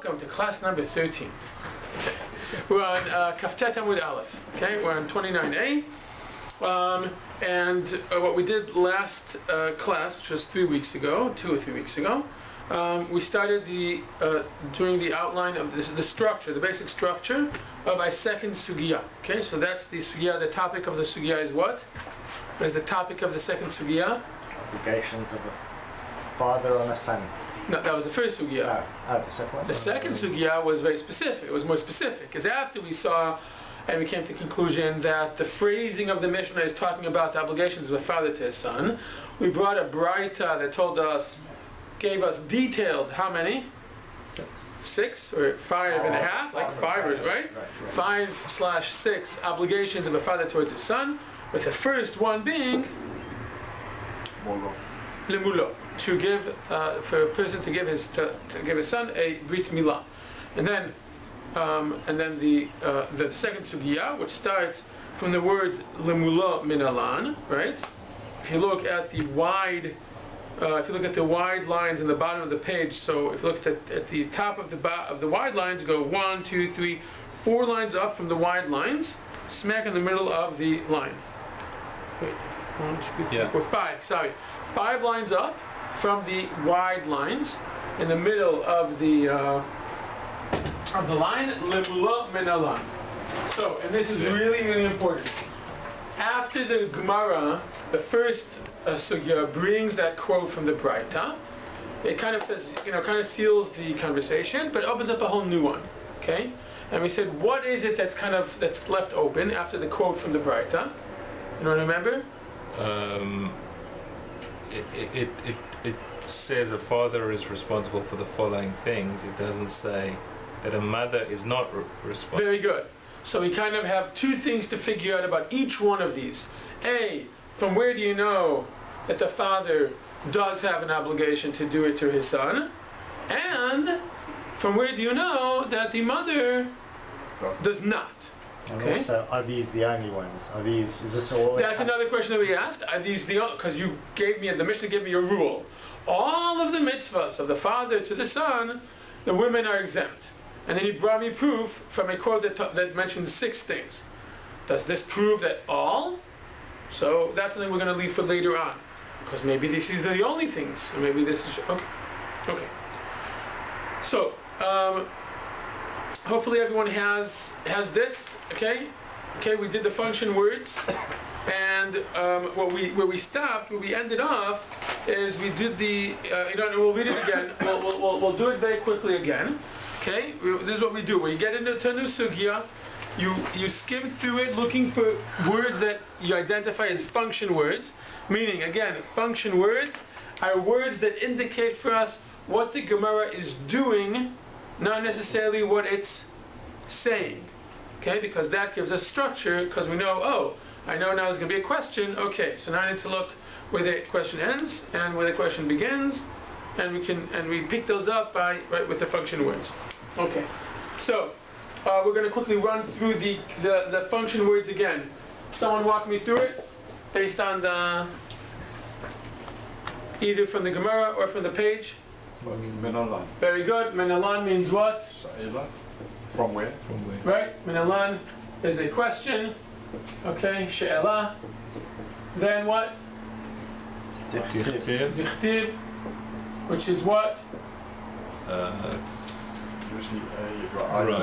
welcome to class number 13. We're on Kaftet Amud Aleph. Okay, we're on 29a. And what we did last class, which was 2 or 3 weeks ago, we started doing the outline of the structure, the basic structure of a second sugya. Okay, so that's the sugya. The topic of the sugya is what? What is the topic of the second sugya? Obligations of a father on a son. No, that was the first sugya. The second one? The second sugya was very specific. It was more specific. Because after we saw and we came to the conclusion that the phrasing of the Mishnah is talking about the obligations of a father to his son, we brought a Braita that gave us detailed, how many? 6 or 5.5, like 5, right? 5/6 obligations of a father towards his son, with the first one being Lemulo, to give for a person to give his son a brit milah, and then the second sugya, which starts from the words Lemulo minalan, right? If you look at the wide lines in the bottom of the page, so if you look at the top of the wide lines, go 1, 2, 3, 4 lines up from the wide lines, smack in the middle of the line. Wait, 1, 2, 3, 4, 5. Sorry, 5 lines up from the wide lines, in the middle of the line, Lemulo minalan. So, and this is really, really important. After the Gemara, the first sugya brings that quote from the Braita, it kind of says, kind of seals the conversation, but opens up a whole new one. Okay, and we said, what is it that's left open after the quote from the Braita? You don't remember? It says a father is responsible for the following things. It doesn't say that a mother is not responsible. Very good. So we kind of have 2 things to figure out about each one of these. A, from where do you know that the father does have an obligation to do it to his son? And from where do you know that the mother does not? Okay. And also, are these the only ones? Is this all? That's another question that we asked. Are these because the Mishnah gave me a rule. All of the mitzvahs of the father to the son, the women are exempt. And then he brought me proof from a quote that mentions 6 things. Does this prove that all? So that's something we're going to leave for later on, because maybe these are the only things. Or maybe this is okay. So hopefully everyone has this. Okay. We did the function words, and where we stopped, where we ended off, is we did we'll read it again. We'll do it very quickly again. Okay, this is what we do. When you get into a new sugya, you skim through it looking for words that you identify as function words. Meaning, again, function words are words that indicate for us what the Gemara is doing, not necessarily what it's saying. Okay, because that gives us structure, because we know, I know now there's going to be a question. Okay, so now I need to look where the question ends and where the question begins, and we pick those up with the function words. Okay, so we're going to quickly run through the function words again. Someone walk me through it based on either from the Gemara or from the page. Minalan. Very good. Minalan means what? From where? Right. Minalan is a question. Okay. She'ela. Then what? Dichtiv. Which is what?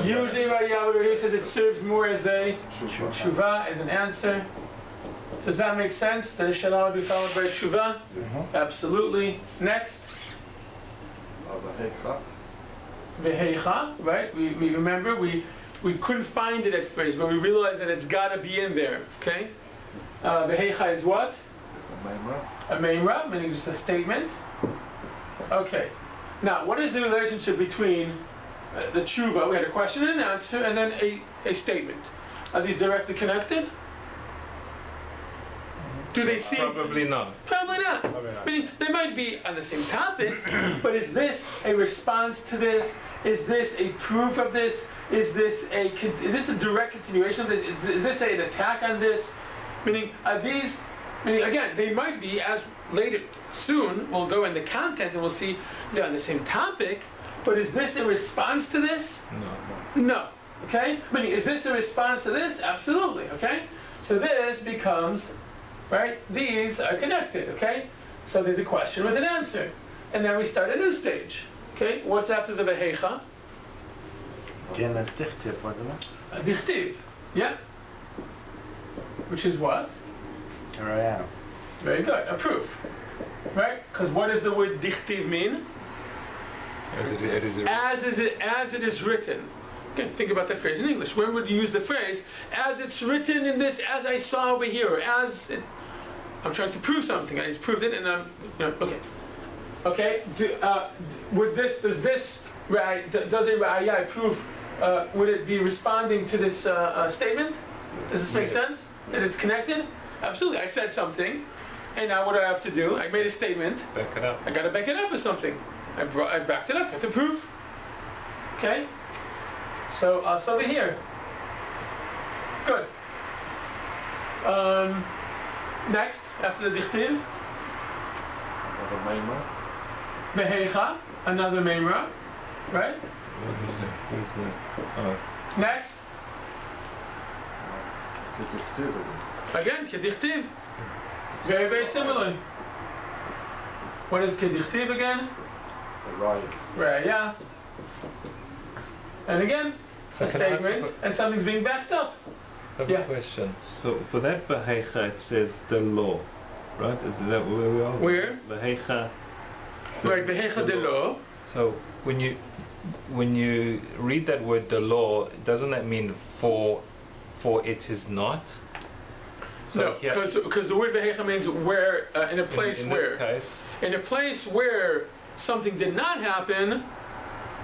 Usually, Rabbi Yair says it serves more as a tshuva, as an answer. Does that make sense? That a she'ela will be followed by tshuva? Absolutely. Next. Veheicha, right? We remember we couldn't find it at first, but we realized that it's got to be in there. Okay. Veheicha is what? A meimra, meaning just a statement. Okay. Now, what is the relationship between the tshuva? We had a question and an answer, and then a statement. Are these directly connected? Do they seem? Probably not. Probably not. I mean, they might be on the same topic, but is this a response to this? Is this a proof of this? Is this a direct continuation of this? Is this an attack on this? Meaning, are these? Meaning, again, they might be, as later soon we'll go in the content and we'll see they're on the same topic, But is this a response to this? No. No. Okay? Meaning, is this a response to this? Absolutely. Okay? So this becomes, right? These are connected. Okay? So there's a question with an answer. And then we start a new stage. Okay? What's after the Vehecha? Dichtiv. Yeah? Which is what? Very good. A proof. Right? Because what does the word dichtiv mean? As it is written. Okay, think about that phrase in English. When would you use the phrase, as it's written in this, as I saw over here, or as it, I'm trying to prove something, I just proved it, and I'm, okay. Okay, does a ra'aya prove, would it be responding to this statement? Does this make sense? That it's connected? Absolutely. I said something, and now what do I have to do? I made a statement. Back it up. I got to back it up with something. I backed it up. That's a proof. Okay? So, over here. Good. Next, after the dichtiv. Behecha, another memra. Right? Next. Again, kedichtiv. Very, very similar. What is kedichtiv again? Raya. And again, a statement, and something's being backed up. I have a question. So for that Behecha it says the law, right? Is that where we are? Where? Behecha. Right, Behecha de law. So when you read that word the law, doesn't that mean for it is not? So no, because the word Behecha means where, in a place in where. This case, in a place where something did not happen,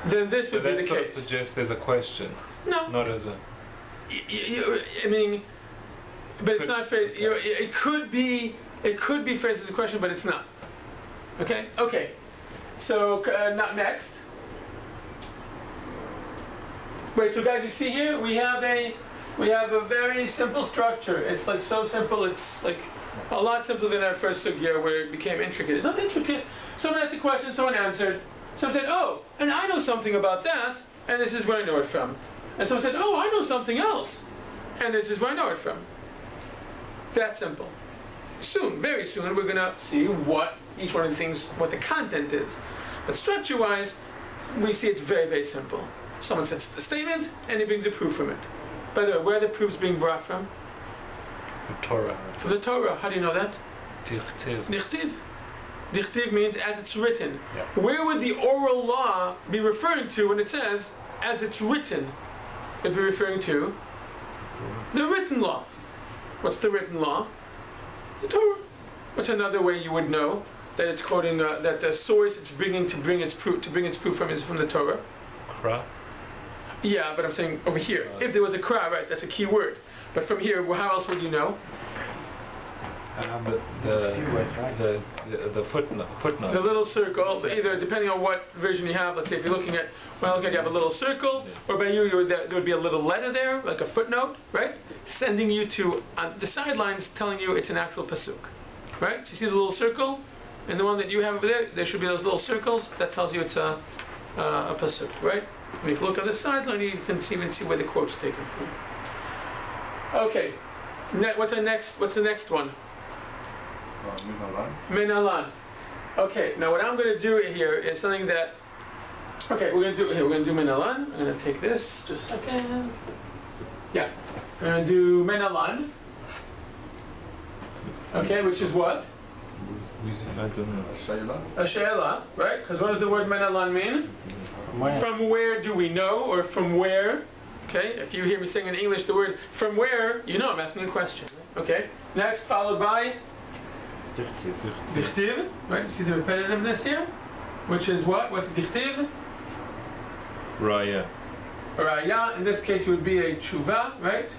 then this would be the case. That suggests there's a question. No. Not as a... I mean, but it's not phrased. It could be phrased as a question, but it's not. Okay. Okay. So not next. Wait. So guys, you see here we have a very simple structure. It's like so simple. It's like a lot simpler than our first sugya where it became intricate. It's not intricate. Someone asked a question. Someone answered. Someone said, "Oh, and I know something about that, and this is where I know it from." And someone said, "Oh, I know something else, and this is where I know it from." That simple. Soon, very soon, we're going to see what each one of the things, what the content is. But structure-wise, we see it's very, very simple. Someone says a statement, and he brings a proof from it. By the way, where are the proofs being brought from? The Torah. From the Torah. How do you know that? Dichtiv. Dichtiv. Dichtiv means as it's written. Yeah. Where would the oral law be referring to when it says as it's written? It'd be referring to the written law. What's the written law? The Torah. What's another way you would know that it's quoting that the source it's bringing to bring its proof from is from the Torah? Kra. Yeah, but I'm saying over here. If there was a kra, right, that's a key word. But from here, well, how else would you know? The footnote. The little circle, either depending on what version you have. Let's say if you're looking at, well, you have a little circle, or by you, there would be a little letter there, like a footnote, right? Sending you to the sidelines, telling you it's an actual pasuk, right? So you see the little circle, and the one that you have over there, there should be those little circles that tells you it's a pasuk, right? And if you look on the sideline, you can even see where the quote's taken from. Okay, what's the next one? Minalan. Okay, now what I'm going to do here is something that. Okay, we're going to do Minalan. I'm going to take this just a second. Yeah, I'm going to do Minalan. Okay, which is what? I don't know. A she'ela, right? Because what does the word Minalan mean? From where do we know, or from where? Okay, if you hear me saying in English the word from where, you know I'm asking a question. Okay, next followed by. Dichtiv, right? See the repetitiveness here? Which is what? What's dichtiv? Raya. Raya, in this case it would be a tshuva, right?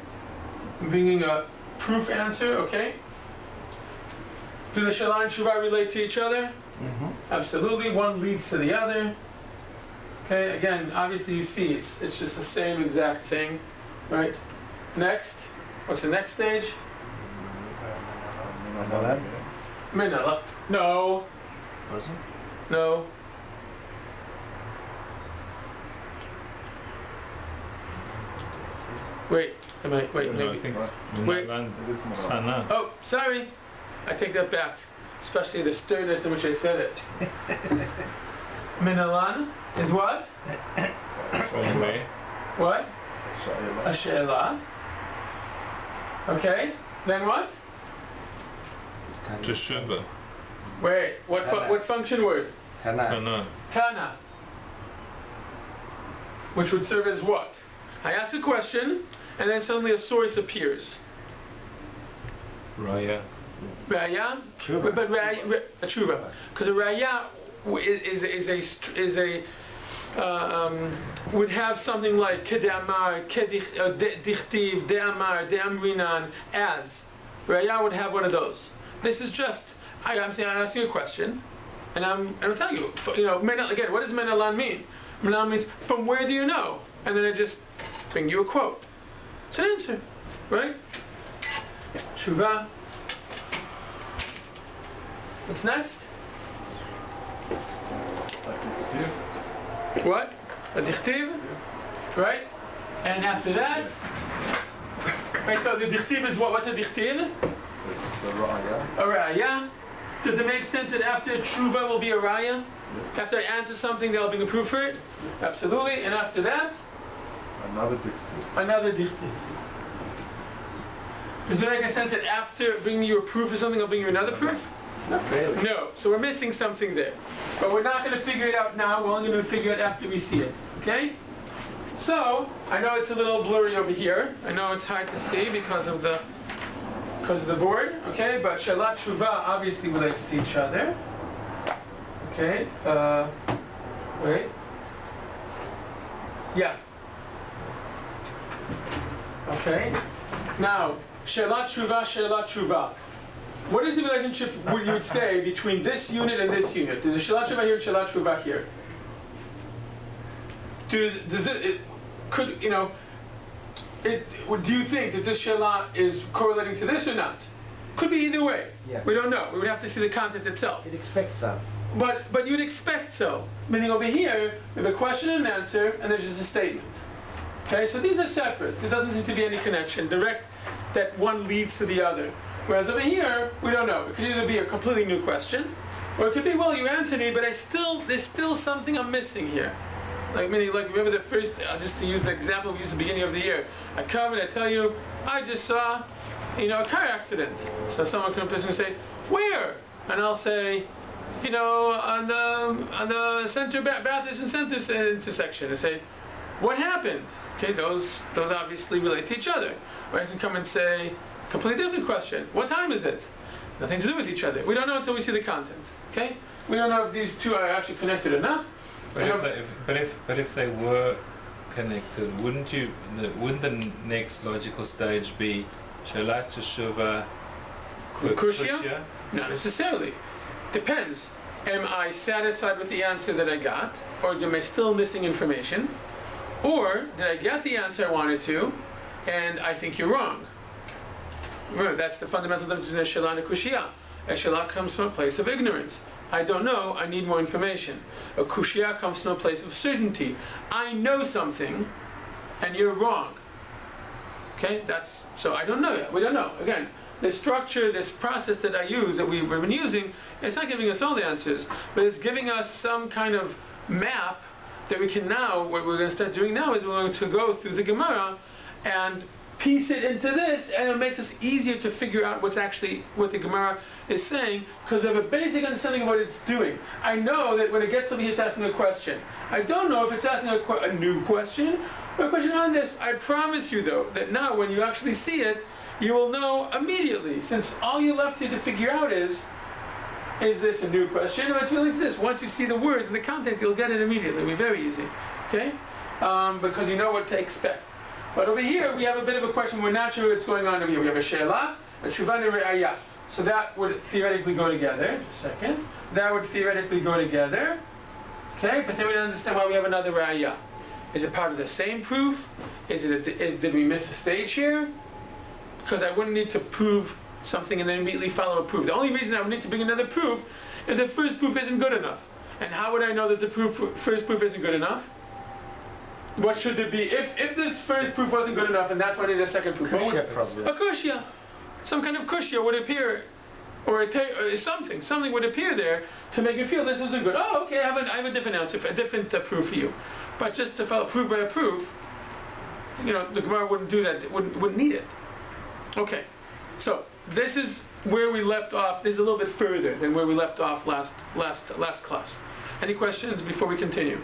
I'm bringing a proof answer, okay? Do the shala and tshuva relate to each other? Mm-hmm. Absolutely, one leads to the other. Okay, again, obviously you see it's just the same exact thing, right? Next, what's the next stage? Minala. No. Wasn't? No. Wait, wait, No, I maybe. think Wait. Menalan It is Menalan. Sana. Oh, sorry. I take that back. Especially the sternness in which I said it. Menalan is what? Anyway, What? Sha'ila. A she'ela. Okay. Then what? Teshuva. Wait. What function word? Tana. Sana. Tana. Which would serve as what? I ask a question, and then suddenly a source appears. Raya. Raya, Tshuva. but raya, a tshuva, because a raya would have something like kedamar, dichtiv, deamar, deamrinan, as. Raya would have one of those. This is just I'm asking you a question, and I'm telling you. Again, what does menalan mean? Menalan means from where do you know? And then I just bring you a quote. It's an answer, right? Tshuva. What's next? What? A dichtiv? Right? And after that? Right, so the dichtiv is what? What's a dichtiv? It's a raya. A raya. Does it make sense that after tshuva will be a raya? After I answer something, there'll be a proof for it? Absolutely. And after that? Another dictive. Another dichtiv. Does it make sense that after bringing you a proof or something, I'll bring you another proof? Not really. No, so we're missing something there. But we're not going to figure it out now, we're only going to figure it after we see it. Okay? So, I know it's a little blurry over here. I know it's hard to see because of the board. Okay, but Shalat Shuvah obviously relates to each other. Okay, wait. Yeah. Okay. Now, Shalat Shuvah. What is the relationship, would you would say, between this unit and this unit? There's a Shalat Shuvah here and Shalat Shuvah here. Do you think that this Shalat is correlating to this or not? Could be either way. Yeah. We don't know. We would have to see the content itself. You'd expect so. But you'd expect so. Meaning over here, we have a question and an answer, and there's just a statement. Okay, so these are separate. There doesn't seem to be any connection, direct, that one leads to the other. Whereas over here, we don't know. It could either be a completely new question, or it could be, well, you answered me, but there's still something I'm missing here. Remember the first, just to use the example we used at the beginning of the year. I come and I tell you, I just saw, a car accident. So someone comes and say, where? And I'll say, on the center, Baptist and Center intersection. And say, what happened? Okay, those obviously relate to each other. Or I can come and say, completely different question. What time is it? Nothing to do with each other. We don't know until we see the content. Okay? We don't know if these two are actually connected or not. But if they were connected, wouldn't the next logical stage be Shalat Teshuvah Kushya? Not necessarily. Depends. Am I satisfied with the answer that I got, or am I still missing information? Or did I get the answer I wanted to, and I think you're wrong? Remember, that's the fundamental difference between a Shalat and a Kushya. A Shalat comes from a place of ignorance. I don't know, I need more information. A Kushya comes from a place of certainty. I know something, and you're wrong. Okay, so I don't know yet. We don't know. Again, this structure, this process that I use, that we've been using, it's not giving us all the answers, but it's giving us some kind of map that we can now, what we're going to start doing now is we're going to go through the Gemara and piece it into this, and it makes us easier to figure out what the Gemara is saying, because I have a basic understanding of what it's doing. I know that when it gets over here, it's asking a question. I don't know if it's asking a new question or a question on this. I promise you, though, that now when you actually see it, you will know immediately, since all you're left here to figure out is this a new question, or it's really this. Once you see the words and the content, you'll get it immediately. It'll be very easy, okay? Because you know what to expect. But over here, we have a bit of a question. We're not sure what's going on over here. We have a she'ela, a tshuva, and a re'ayah. So that would theoretically go together. Just a second. That would theoretically go together. Okay, but then we don't understand why we have another re'ayah. Is it part of the same proof? Did we miss a stage here? Because I wouldn't need to prove something and then immediately follow a proof. The only reason I would need to bring another proof is the first proof isn't good enough. And how would I know that the first proof isn't good enough? What should it be? If this first proof wasn't good enough, and that's why I need a second proof. Kushya problem. A kushya. Some kind of kushya would appear, or something would appear there to make you feel this isn't good. Oh, okay, I have a different answer, a different proof for you. But just to follow proof by proof, the Gemara wouldn't do that. Wouldn't need it. Okay, so this is where we left off. This is a little bit further than where we left off last class. Any questions before we continue?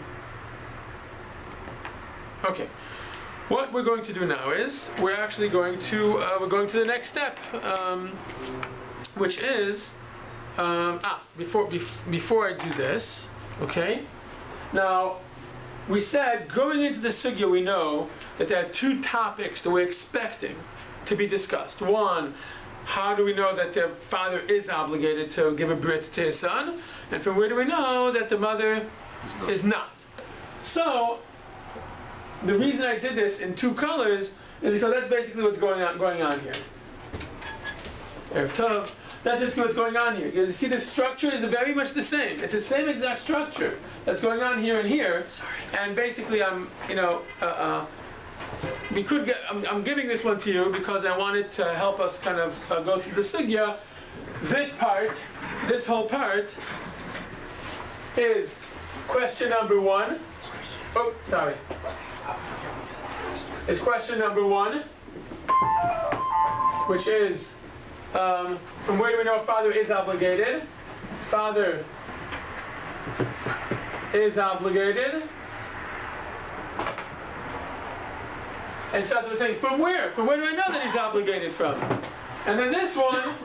Okay. What we're going to do now is we're actually going to the next step, which is before I do this. Okay. Now, we said going into the sugya, we know that there are two topics that we're expecting to be discussed. One, how do we know that the father is obligated to give a brit to his son? And from where do we know that the mother is not? So, the reason I did this in two colors is because that's basically what's going on here. Erev Tov. That's just what's going on here. You see, the structure is very much the same. It's the same exact structure that's going on here and here. And basically, I'm giving this one to you because I wanted to help us kind of go through the sugya. This whole part, is question number 1. Oh, sorry. Is question number 1, which is from where do we know father is obligated? Father is obligated. And so we're saying, from where? From where do I know that he's obligated from? And then this one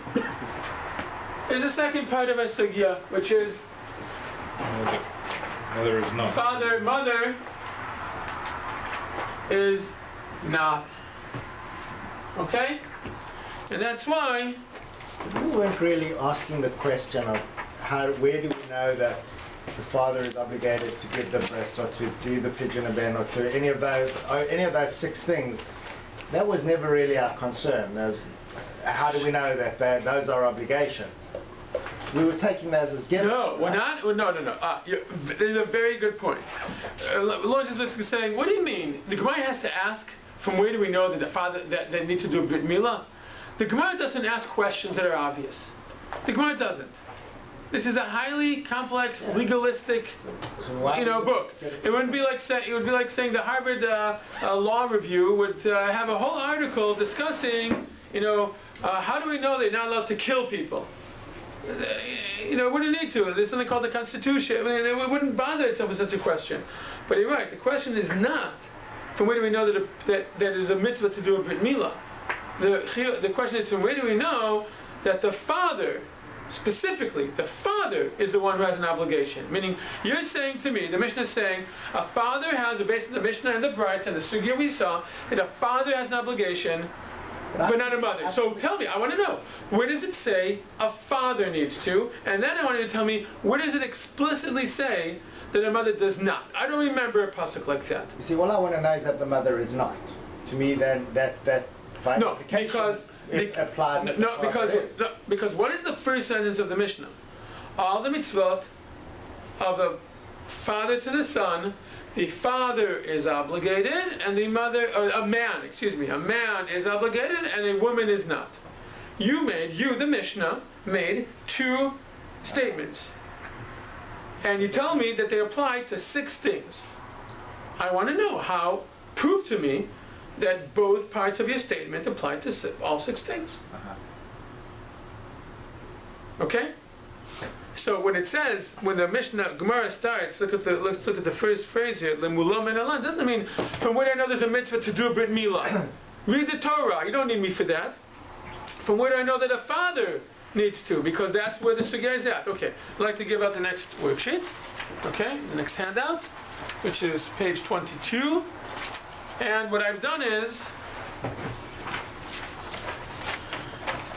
is the second part of our sugya, which is mother is not. Mother is not. Okay? And that's why we weren't really asking the question of where do we know that the father is obligated to give the breast or to do the pigeon ben or to any of those 6 things. That was never really our concern. How do we know that those are obligations? We were taking those as gifts. No, we're not. No. This is a very good point. Lord Jesus is saying, what do you mean? The Gemara has to ask, from where do we know that the father that they need to do a brit milah? The Gemara doesn't ask questions that are obvious. The Gemara doesn't. This is a highly complex, legalistic, book. It would be like saying the Harvard Law Review would have a whole article discussing, how do we know they're not allowed to kill people? It wouldn't need to. There's something called the Constitution. It wouldn't bother itself with such a question. But you're right. The question is not, from where do we know that there's a mitzvah to do a brit milah? The question is, from where do we know that the father, specifically, the father is the one who has an obligation? Meaning, you're saying to me, the Mishnah is saying, a father has, based on the Mishnah and the Braita and the sugya we saw, that a father has an obligation, but not a mother. So tell me, I want to know, where does it say a father needs to? And then I want you to tell me, where does it explicitly say that a mother does not? I don't remember a pasuk like that. You see, what I want to know is that the mother is not. To me, then that no, because it applies. Because what is the first sentence of the Mishnah? All the mitzvot of a father to the son, the father is obligated, and the mother, a man is obligated, and a woman is not. The Mishnah, made 2 statements. And you tell me that they apply to 6 things. I want to know prove to me that both parts of your statement apply to all 6 things. Okay? So when it says, when the Mishnah Gemara starts, let's look at the first phrase here. Lemulam and alan doesn't mean from where I know there's a mitzvah to do a brit milah. Read the Torah. You don't need me for that. From where do I know that a father needs to? Because that's where the sugya is at. Okay. I'd like to give out the next worksheet. Okay. The next handout, which is page 22. And what I've done is,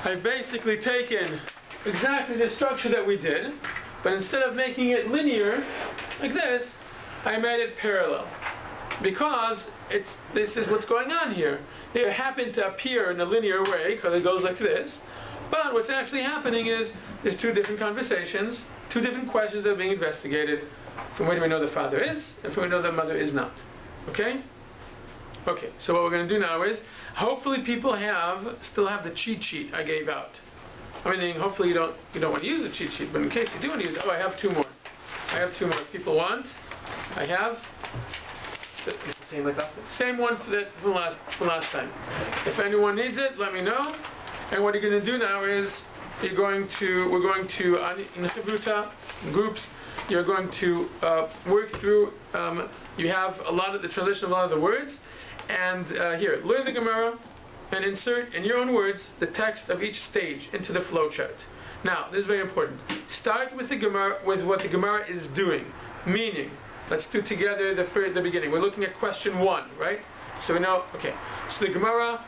I've basically taken exactly the structure that we did, but instead of making it linear, like this, I made it parallel. Because this is what's going on here. They happen to appear in a linear way, because it goes like this, but what's actually happening is, there's 2 different conversations, 2 different questions that are being investigated, from where do we know the father is, and from where do we know the mother is not. Okay? Okay, so what we're going to do now is, hopefully people still have the cheat sheet I gave out. I mean, hopefully you don't want to use the cheat sheet, but in case you do want to use it, I have two more. If people want, I have. It's the same like that? Same one from last time. If anyone needs it, let me know. And what you're going to do now is, we're going to in Chavruta groups, you're going to work through, you have the translation of a lot of the words, and here, learn the Gemara, and insert in your own words the text of each stage into the flowchart. Now, this is very important. Start with the Gemara, with what the Gemara is doing, meaning, let's do together the beginning. We're looking at question 1, right? So we know, okay, so the Gemara,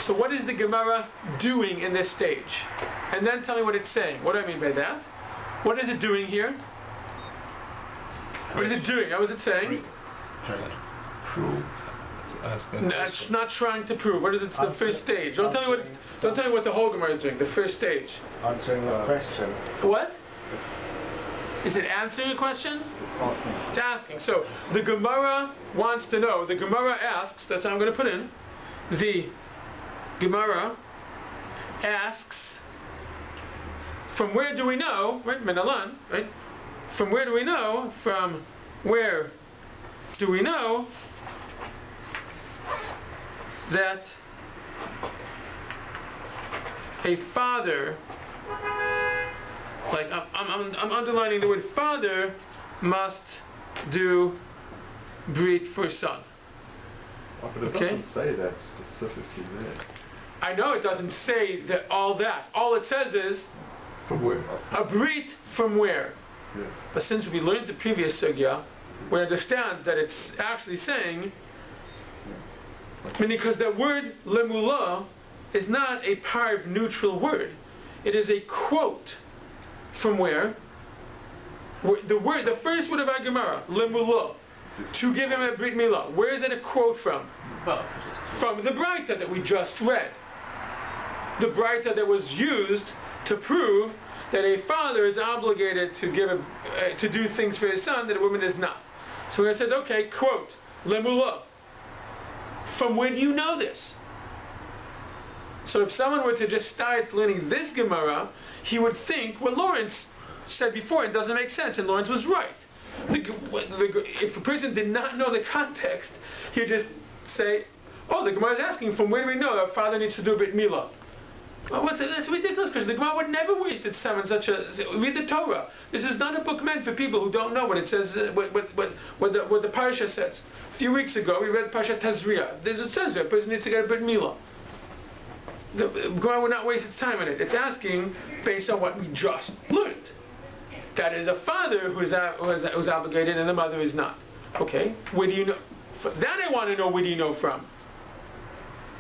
so what is the Gemara doing in this stage? And then tell me what it's saying. What do I mean by that? What is it doing here? What is it doing? How is it saying? Prove. No, it's not trying to prove. What is it? The first stage. Don't tell me what the whole Gemara is doing. The first stage. Answering the question. What? Is it answering a question? It's asking. So the Gemara wants to know. The Gemara asks. That's how I'm going to put in. The Gemara asks. From where do we know? Right, Menalan. Right. From where do we know? From where do we know that a father, like I'm underlining the word father, must do brit for son. Oh, but it doesn't say that specifically there. I know it doesn't say that all that. All it says is From where? a brit from where. Yes. But since we learned the previous sugya, we understand that it's actually saying, meaning because that word lemula is not a parv neutral word. It is a quote from where? The first word of our Gemara, lemula, to give him a brit milah. Where is it a quote from? From the Braita that we just read. The Braita that was used to prove that a father is obligated to give to do things for his son that a woman is not. So it says, okay, quote, lemula. From where do you know this? So if someone were to just start learning this Gemara, he would think what Lawrence said before. It doesn't make sense, and Lawrence was right. If a person did not know the context, he would just say, oh, the Gemara is asking, from where do we know that a father needs to do a brit milah? Well, that's ridiculous, because the Gemara would never waste its time on such a... Read the Torah. This is not a book meant for people who don't know what it says, what the parasha says. A few weeks ago, we read Parashat Tazria. It says that a person needs to get a brit milah. The Gemara would not waste its time on it. It's asking based on what we just learned. That is a father who's obligated and the mother is not. Okay, where do you know? That I want to know, where do you know from?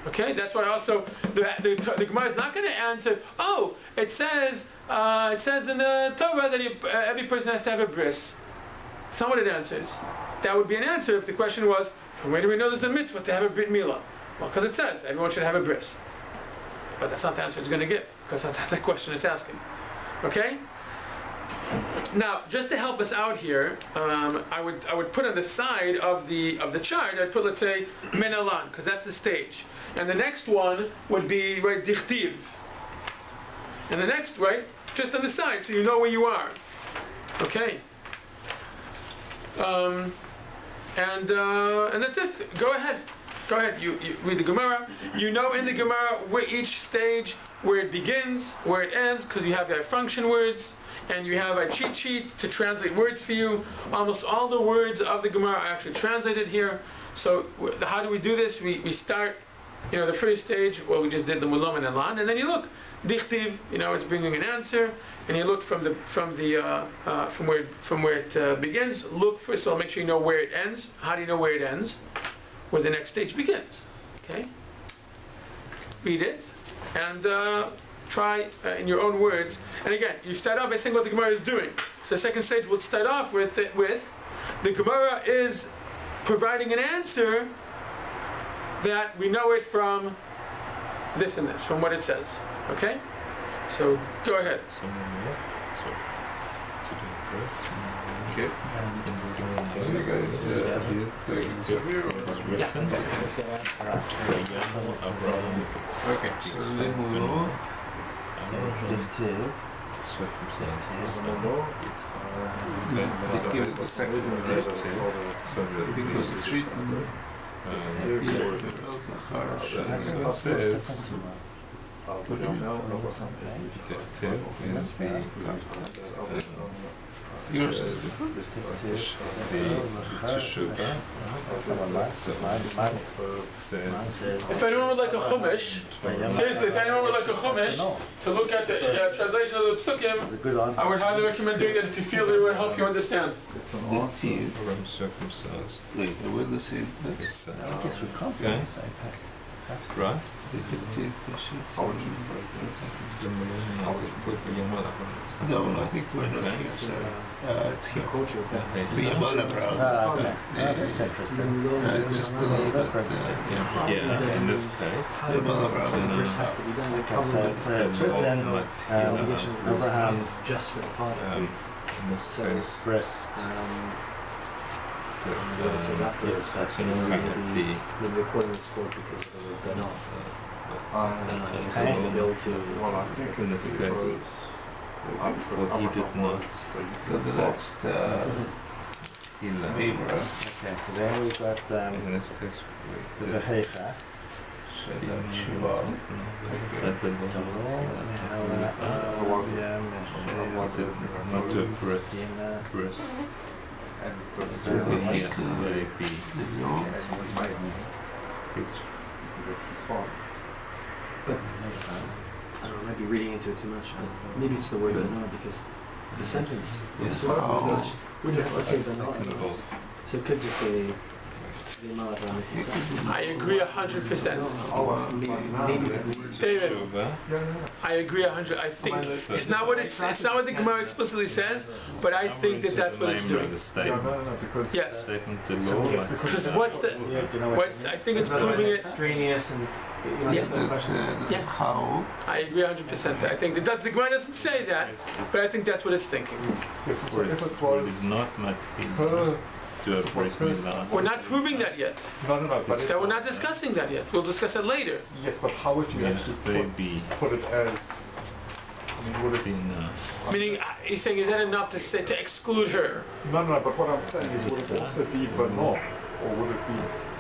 Okay, that's why also the Gemara is not going to answer. Oh, it says in the Torah that every person has to have a bris. That's not what it answers. That would be an answer if the question was, from where do we know there's a mitzvah to have a brit milah? Well, because it says everyone should have a bris. But that's not the answer it's going to give, because that's not the question it's asking. Okay. Now, just to help us out here, I would put on the side of the chart, I'd put, let's say, menalan, because that's the stage, and the next one would be right dichtiv, and the next just on the side, so you know where you are. Okay. And that's it. Go ahead. You read the Gemara. You know in the Gemara where each stage, where it begins, where it ends, because you have function words. And you have a cheat sheet to translate words for you. Almost all the words of the Gemara are actually translated here. So how do we do this? We start, the first stage. Well, we just did the mulom and elan, and then you look dichtiv. It's bringing an answer, and you look from where it begins. Look first of all, make sure you know where it ends. How do you know where it ends? Where the next stage begins. Okay. Read it and. Try in your own words. And again, you start off by saying what the Gemara is doing. So the second stage we'll start off with the Gemara is providing an answer that we know it from this and this, from what it says. Okay? So go ahead. Okay. Okay. So then we know. Circumstances. Because it's written. Yours is if anyone would like a chumash, seriously, if anyone would like a chumash to look at the translation of the psukim, I would highly recommend doing that if you feel that it would help you understand. Circumstance. Wait, we're the same. Okay. Right. No, I think we're not here. It's here. That's interesting. Just in this case. So it's written, Abraham just for the father. In this case. breast. But it says afterwards, the recording is scored because of the Benot. Well, Well, I think in this case, what he did not. So the next Mimra. Okay, so then we've got In this case, the Vehecha. Not to press. and It's But I don't know, I might be reading into it too much, but maybe it's the word Benot because the sentence wouldn't have, let's say it's Benot. So it could just say I agree 100%. David, I agree 100. I think it's not what it's not what the Gemara explicitly says, but I think that that's what it's doing. Yes. Because I think it's proving it. Extraneous and How? I agree 100%. I think that the Gemara doesn't say that, but I think that's what it's thinking. It is not matching. We're not proving that yet. No, but we're not discussing that yet. We'll discuss it later. Yes, but how would you actually put it as? I mean, would it be? Meaning, he's saying, is that enough to say to exclude her? No. But what I'm saying is, would it also be Bana, or would it be?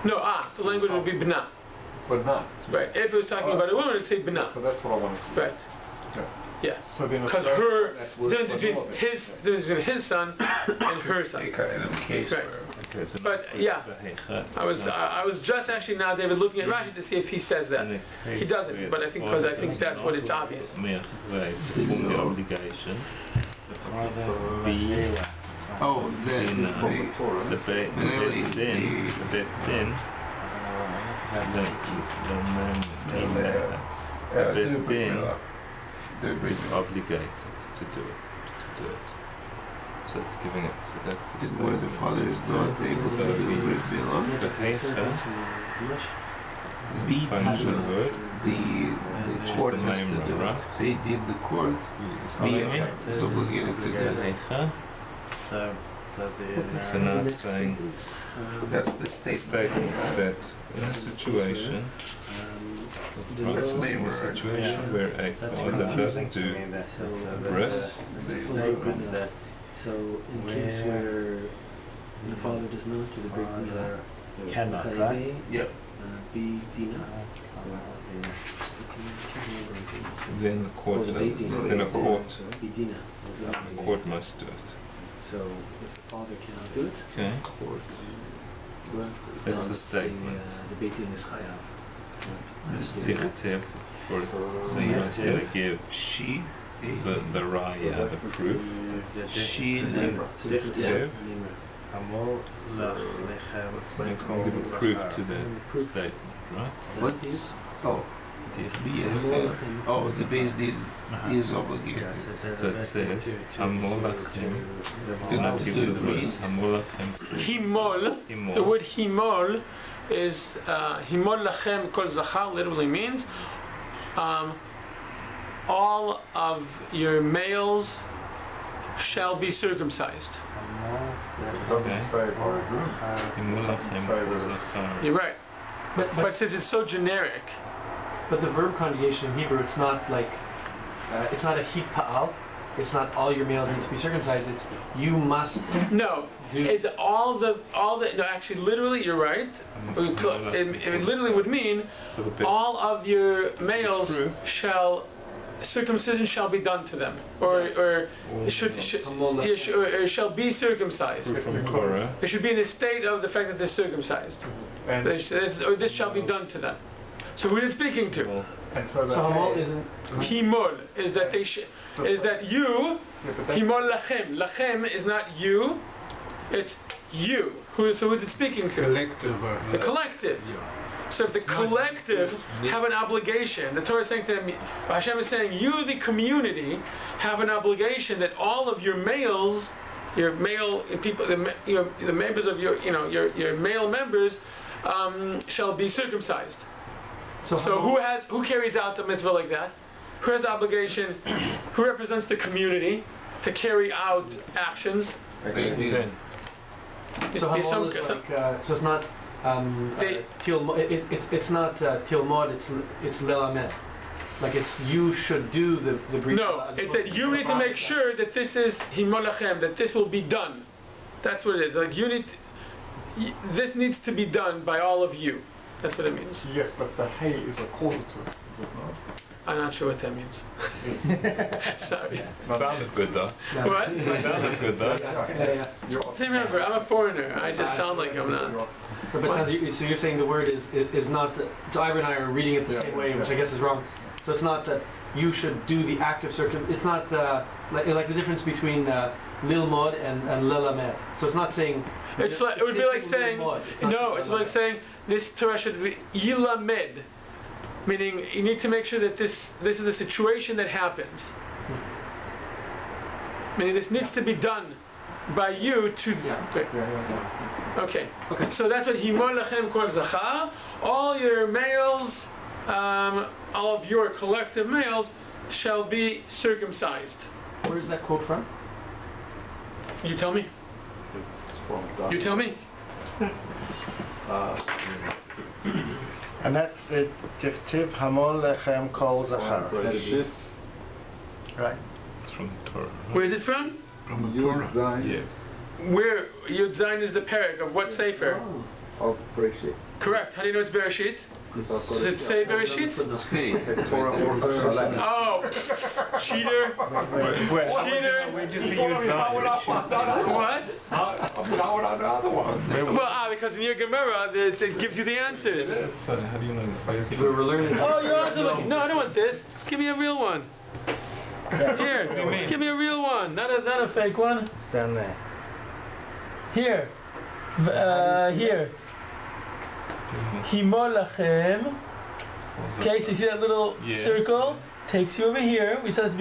No. The language would be Bana. Bana. Right. If it was talking about a woman, it'd say Bana. So that's what I want to see. Right. Okay. Yes. So then because her, there's between his son and her son. Right. But yeah, I was just actually now, David, looking at Rashi to see if he says that. He doesn't, but I think that's what it's obvious. Obligation. Oh, then the bet is obligated to do it. So it's giving it. So that's where the father is not able to do it. The function word. The court has to do it. Say did the court is obligated to do it. So now it's saying that's the statement that in a situation, in a situation where a father doesn't do rest, so in case where the father does not do the big meal, cannot, right? Yep. Be Dina. then the court doesn't. Then a court must do it. So if the father cannot do it, Okay. That's a statement. The Beit Din is chayav. Dictative for it. So you're going to give the raya, the proof. She never. Dictative. It's going to give a proof to the statement, right? What is? Oh. The base deal is obligated. So it says, Hamolachem. Do not give the verse. Hamolachem. Himol. The word himol is himol lachem kol zachar. Literally means all of your males shall be circumcised. It doesn't say You're right. But since it's so generic. But the verb conjugation in Hebrew, it's not like, it's not a hipa'al. It's not all your males need to be circumcised. It's you must. No, it's all the. No, actually, literally, you're right. It literally would mean all of your males circumcision shall be done to them, or shall be circumcised. They should be in a state of the fact that they're circumcised, or this shall be done to them. So who is it speaking to? And so Hamol isn't. Himol is that they is that you. Himol lachem. Lachem is not you. It's you. Who is it speaking to? Collective. The collective. So if the collective have an obligation, the Torah is saying to them, Hashem is saying, you, the community, have an obligation that all of your males, your male people, the members of your male members, shall be circumcised. So who carries out the mitzvah like that? Who has the obligation? Who represents the community to carry out actions? So Hamol is like, so it's not it's not Talmud, it's Lelamed. Like it's you should do the brief. No, it's that you need to make sure that this is Himolachem, that this will be done. That's what it is. Like this needs to be done by all of you. That's what it means. Yes, but the hey is a causative, is it not? I'm not sure what that means. Sorry. Sounded good though. What? Sounded good though. See, remember, I'm a foreigner. I just sound like I'm not. But so you're saying the word is not. So Ira and I are reading it the same way, which I guess is wrong. So it's not that you should do the act of circumcision. It's not like the difference between lilmod and lelamed. So it's not saying. It would be like saying no. It's like saying this Torah should be yilamed, meaning you need to make sure that this is a situation that happens. Meaning this needs to be done by you to. Okay. So that's what Himol Lachem Kol Zachar. All your males, all of your collective males, shall be circumcised. Where is that quote from? You tell me. You tell me. And that's it. Tiv Hamol Lechem Kol Zachar. Right. It's from Torah. Where is it from? From the Torah. Yes. Where Yud Zayin is the parak of what sefer? Of Bereshit. Correct. How do you know it's Bereshit? Does it say Bereshit? Oh, cheater! Cheater! Where'd you see Yud Zayin? What? Well, because in your Gemara it gives you the answers. So how do you know? We're learning. Oh, you're also looking. No, I don't want this. Give me a real one. Here, give me a real one, not a fake one. It's down there. Here, here. Himolachem. Okay, so you see that little circle? Takes you over here. We said at the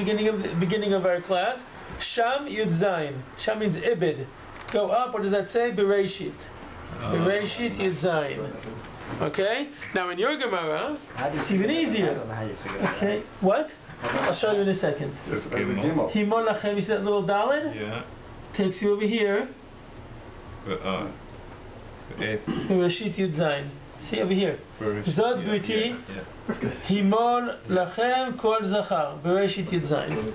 beginning of our class. Sham Yud Zayin. Sham means Ibid. Go up. What does that say? Bereshit. Bereshit Yud Zayin. Okay. Now in your Gemara, it's even easier. I don't know how you figure that Okay. What? I'll show you in a second. Himolachem. You see that little dalid? Yeah. Takes you over here. Bereshit Yud Zayin. See over here. Zod Briti Himol Lachem Kol Zachar Bereshit Yud Zayin.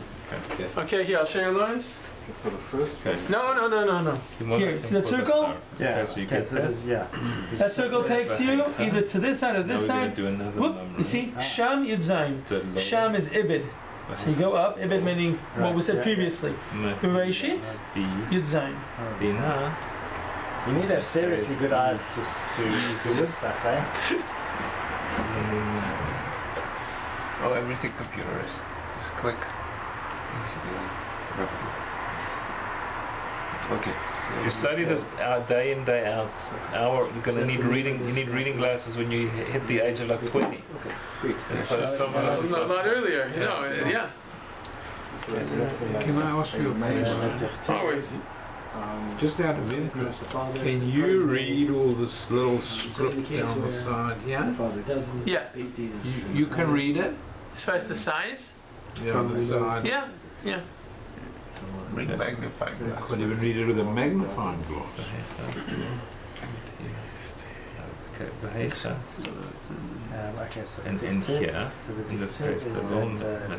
Okay, here I'll show you lines. For the first case. No. Here, see that circle? Yeah. So you get that? Yeah. That circle takes you either to this side or this side. Whoop, you see? Sham Yud Zayin. Sham is Ibid. So you go up, Ibid meaning what we said previously. Bereshit Yud Zayin. You need to have seriously good eyes to do this stuff, eh? Oh, everything computerized. Just click. Okay. If you study this day in, day out, you're going to need reading. You need reading glasses when you hit the age of like 20. Okay. Great. And so some of us Not earlier, yeah. Can I ask you a question? Always. Just out of interest, can you read all this little script down the side here? Yeah. You can read it? As far as the size? Yeah, on the side. Yeah. bring magnifying glass. Could even read it with a magnifying glass. Okay, Vahecha. Okay, so And here, in this case, the law met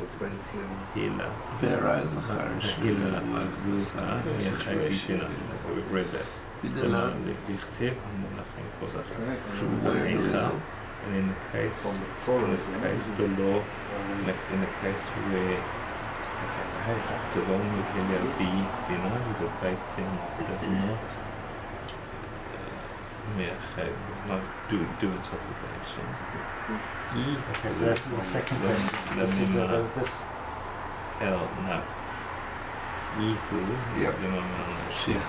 Hila. Hila Malgusa, Yechayishina. We've read that. The law Dichtiv, and nothing was Vahecha. And in this case, the law, in the case where the law with Hila B, the Baitin does not does not do its obligation. Okay, so that's the second question. This is this. El Naf. Yeah.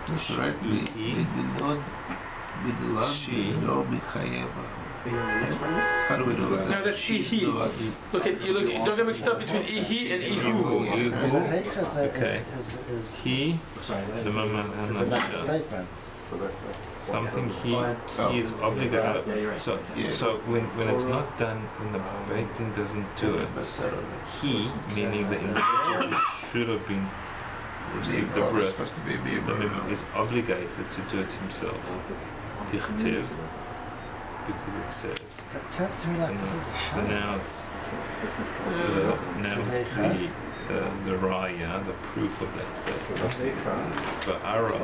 That's right. We did not She. How do we do that? No, that's he. Look, don't get mixed up between he and ihu. Okay. He, the Another statement. something he is obligated. So when it's not done, when the Baitin doesn't do it, he, meaning the individual who should have been received the bris, is obligated to do it himself. Dichtiv, because it says. So now it's the raya, the proof of that statement. The ara,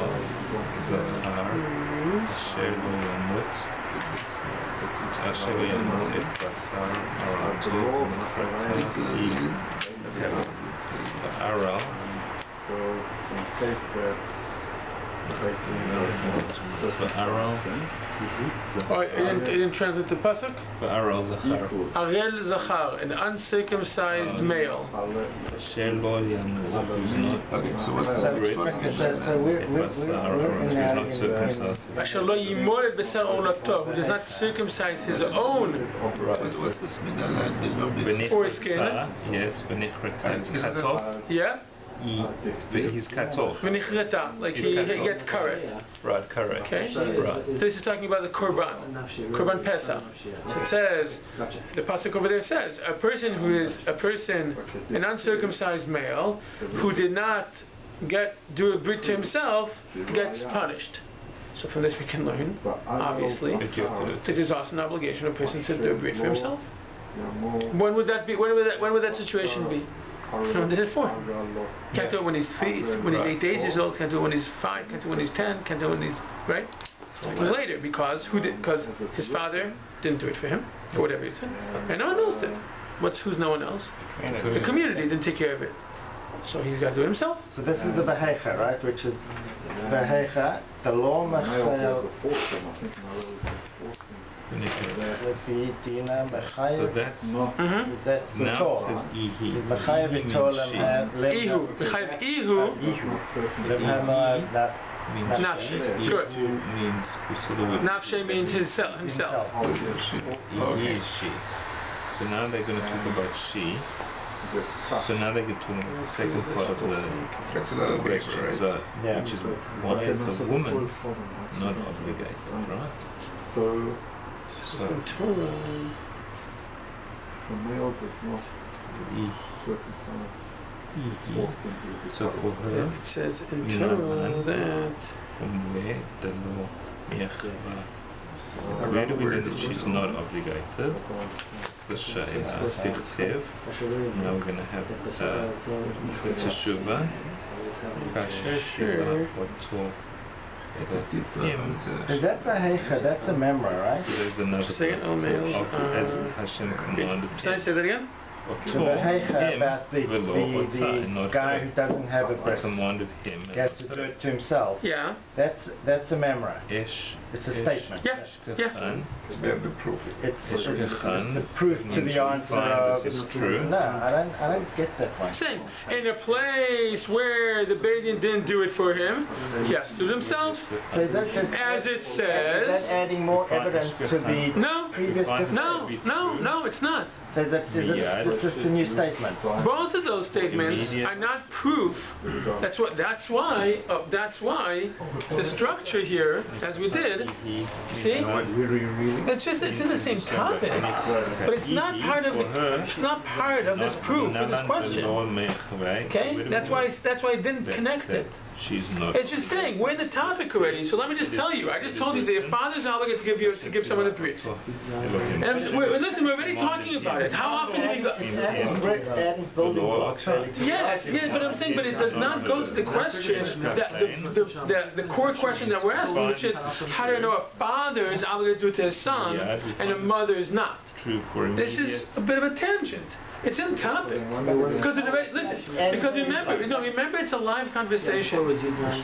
zahar, asher lo yamut, asher lo yamut et basar arato nefrata. The ara. So in case that the ara. Oh, you didn't translate the pasuk? The ara zachar. Arel Zachar, an uncircumcised male. Asher lo yamut, who's not. Okay, so what's that? So we're in circumcised. Asher lo yimor et beser olato, who does not circumcise his own What's this mean? foreskin. Yes, v'nichrata is cut off. Yeah? He's cut off. V'nichrata, like he gets karet. Right, correct. Okay? Right. So this is talking about the Korban Pesach. So it says, the pasuk over there says, a person, an uncircumcised male, who did not do a brit to himself, gets punished. So from this we can learn, obviously, it is also an obligation of a person to do a brit for himself. When would that be? When would that situation be? From the for. Can't do it when he's 8 days old. Can't do it when he's 5. Can't do it when he's 10. Can't do it when he's right. Later, because his father didn't do it for him or whatever reason, and no one else did. Who's no one else? The community didn't take care of it, so he's got to do it himself. So this is the Vahecha, right? Which is Vahecha, the law Machayel. So that's That's the now Torah. it says ihi. Machayev Ihu, Mechayev Ihu, Nafshe. Good. Means Nafshe means himself. Ihi is she. So now they're going to talk about she. So now they get to the second part of the question, so, which is why is the woman not obligated, right? So Until the male does not circumcise his foreskin. So for her, it says until that. from where the law where do we know that she's not obligated? The Shayla, Tichtiv. Now we're going to have the Teshuvah. Kasher Shiva Oto. Is that Vahecha? That's a memra, right? So there's another as Hashem commanded. Say that again? The Vahecha about the guy who doesn't have a breast. Commanded him. He has to do it to himself. Yeah. That's a memra. Ish. It's a statement. Yeah. Then the proof. It's the proof to the answer of. It's true. No, I don't get that one. Same. In a place where the Beit didn't do it for him, he has to do it himself. So is that just, As it is says. that adding more evidence to the No. previous difference? No, it's not. So it's just a new statement. Both of those statements are not proof. That's why the structure here, as we did, see, it's in the same topic, but it's not part of this proof for this question. Okay, that's why I didn't connect it. It's just saying we're in the topic already. So let me just tell you. I just told you that your father's obligated to give someone a brit. And listen, we're already talking about it. How often do we go? Yes, but I'm saying, but it does not go to the question that the core question that we're asking, which is how do I know a father is obligated to do it to his son and a mother is not? This is a bit of a tangent. It's in the topic. Because remember it's a live conversation.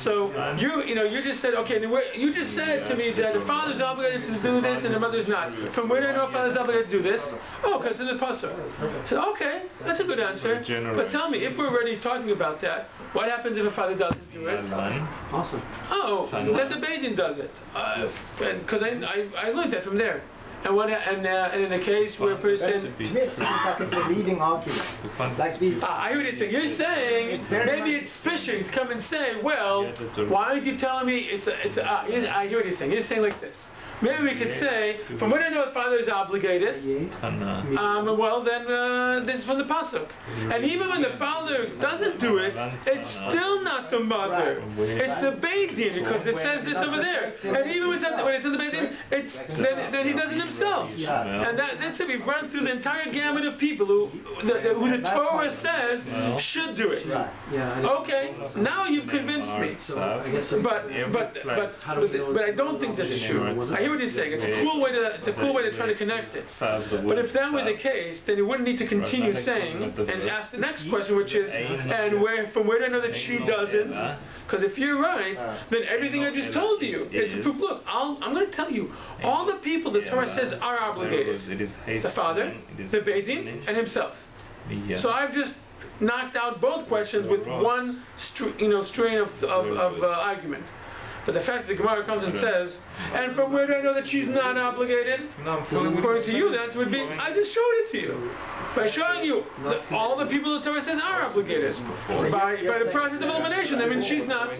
So you just said, okay, you just said to me that the father's obligated to do this and the mother's not. From where do I know a father's obligated to do this? Oh, because it's a pasuk. So okay, that's a good answer. But tell me, if we're already talking about that, what happens if a father doesn't do it? Awesome. Oh, then the Beis Din does it. Because I learned that from there. And in a case where a person... To me, it seems like it's a leading argument. Like these... I hear what you're saying. You're saying maybe it's fishing to come and say, well, why aren't you telling me I hear what you're saying. You're saying like this. Maybe we could say, from when I know the father is obligated, well then this is from the pasuk. And even when the father doesn't do it, it's still not the mother. It's the Beis Din because it says this over there. And even when it's in the Beis Din, then he does it himself. And that's if we've run through the entire gamut of people who the Torah says should do it. Okay, now you've convinced me. But I don't think this is true. I hear what he's saying. It's a cool way to try to connect it. But if that were the case, then you wouldn't need to continue saying and ask the next question, which is, from where do I know that she doesn't? Because if you're right, then everything I just told you is proof. Look, I'm going to tell you, all the people the Torah says are obligated: the father, the Beis Din, and himself. So I've just knocked out both questions with one strain of argument. But the fact that the Gemara comes and says, and from where do I know that she's not obligated? According to you, the answer would be, I just showed it to you. By showing you that all the people the Torah says are obligated. By the process of elimination, that means she's not.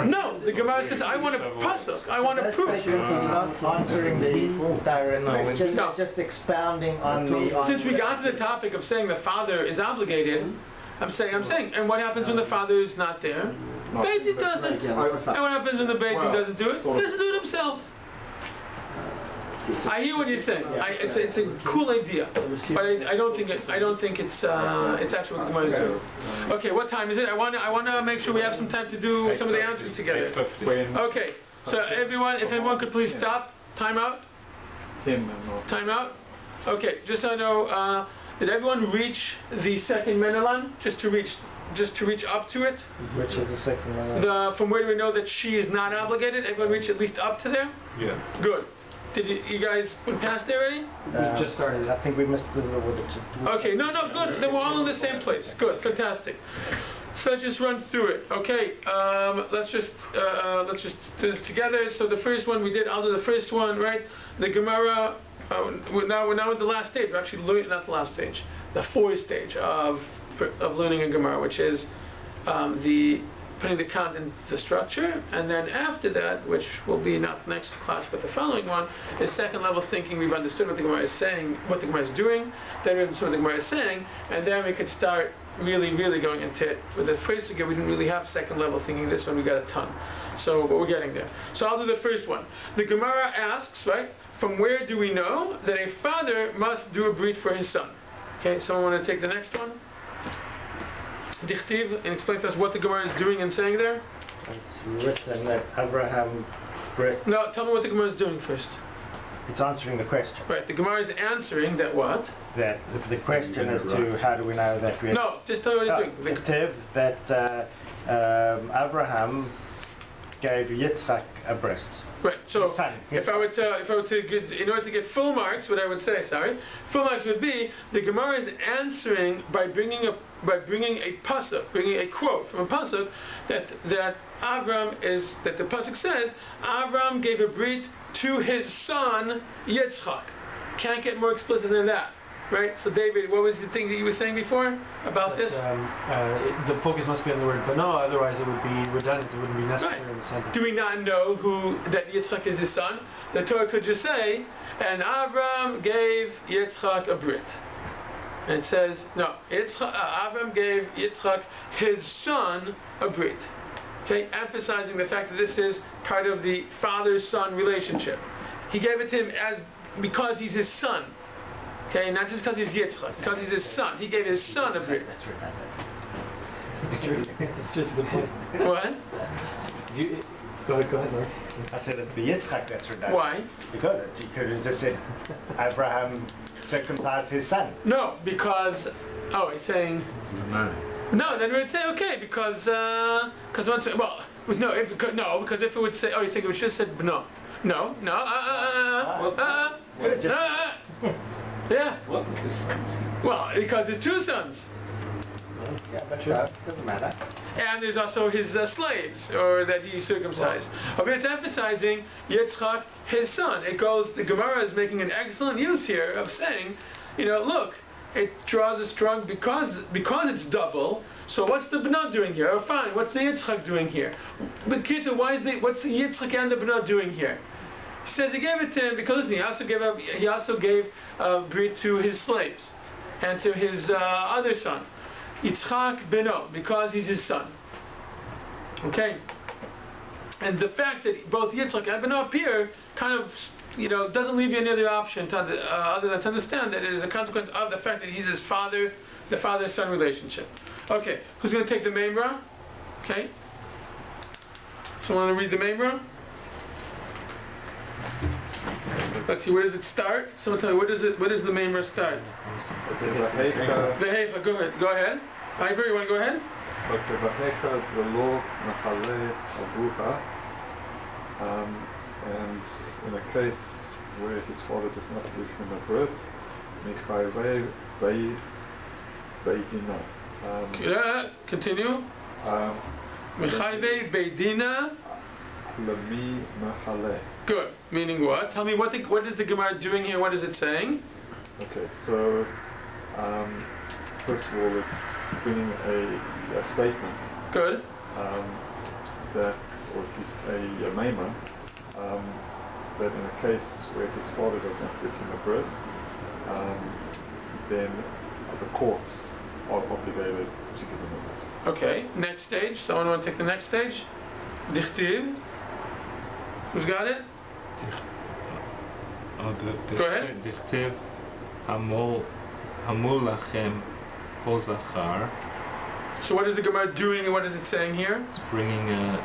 No, the Gemara says, I want a pasuk, I want a proof. Not answering the direct question, just expounding on the... Since we got to the topic of saying the father is obligated, I'm saying, and what happens when the father is not there? Beis Din does it. And what happens when the Beis Din doesn't do it? He doesn't do it himself. I hear what you're saying. It's a cool idea, but I don't think it's actually what the Gemara is doing. Okay, what time is it? I want to make sure we have some time to do some of the answers together. Okay, so if everyone could please stop. Time out. Time out. Okay, just so I know, did everyone reach the second Menelan? Just to reach up to it? Which is the second one? From where do we know that she is not obligated? Everyone reach at least up to there? Yeah. Good. Did you guys put past there already? We just started. I think we missed the order. Okay, no, good. Then we're all in the same place. Good, fantastic. So let's just run through it. Okay, let's just do this together. So the first one we did, I'll do the first one, right? The Gemara, we're now at the last stage. We're actually not the last stage. The fourth stage of learning a Gemara, which is putting the content, the structure, and then after that, which will be not the next class but the following one, is second level thinking. We've understood what the Gemara is saying, what the Gemara is doing, then we understood what the Gemara is saying, and then we could start really going into it. With the first again, we didn't really have second level thinking. This one we got a ton, but we're getting there. So I'll do the first one. The Gemara asks, right, from where do we know that a father must do a brit for his son? Okay, someone want to take the next one? Dichtiv, and explain to us what the Gemara is doing and saying there? It's written that Abraham... No, tell me what the Gemara is doing first. It's answering the question. Right, the Gemara is answering that what? That the question is to how do we know that we... No, just tell me what it's doing. Dichtiv, that Abraham gave Yitzchak a bris. Right. So if I were to get, in order to get full marks, what I would say, full marks would be the Gemara is answering by bringing a pasuk, bringing a quote from a pasuk that the pasuk says Avram gave a brit to his son Yitzchak. Can't get more explicit than that. Right? So David, what was the thing that you were saying before about this? The focus must be on the word Bano, otherwise it would be redundant, it wouldn't be necessary in the sentence. Do we not know that Yitzchak is his son? The Torah could just say, and Avram gave Yitzchak a brit. And it says, no, Avram gave Yitzchak his son a brit. Okay, emphasizing the fact that this is part of the father-son relationship. He gave it to him because he's his son. Okay, not just because he's Yitzchak, because he's his son. He gave his son a brit. It's just a good point. What? Go ahead, Lord. I said it'd be Yitzchak that's redundant. Why? Because you could have just said Abraham circumcised his son. No, because he's saying no. Then we'd say okay because once because if it would say he's saying it should have said no. Yeah. Well, because his two sons. Yeah, but doesn't matter. And there's also his slaves, or that he circumcised. Okay, it's emphasizing Yitzchak, his son. The Gemara is making an excellent use here of saying, look, it draws a strong, because it's double, so what's the Bnah doing here? Oh, fine, what's the Yitzchak doing here? But Kisa, what's the Yitzchak and the Bnah doing here? He says he gave it to him because listen, he also gave brit to his slaves and to his other son, Yitzchak Beno, because he's his son. Okay, and the fact that both Yitzchak and Beno appear kind of doesn't leave you any other option other than to understand that it is a consequence of the fact that he's his father, the father-son relationship. Okay, who's going to take the Memra? Okay, someone want to read the Memra? Let's see, where does it start? Someone tell me, where does the Memra start? The Heifa, go ahead. Ivor, you want to go ahead? And in a case where his father does not give him a birth, continue. Mechayvei Beidina. Good. Meaning what? Tell me what is the Gemara doing here? What is it saying? Okay, so first of all, it's bringing a statement. Good. That, or at least a maimah, that in a case where his father does not give him a birth, then the courts are obligated to give him a birth. Okay. Next stage. Someone want to take the next stage? Dichtiv. Who's got it? Go ahead. Dichtiv hamol lachem kol zachar. So what is the Gemara doing and what is it saying here? It's bringing a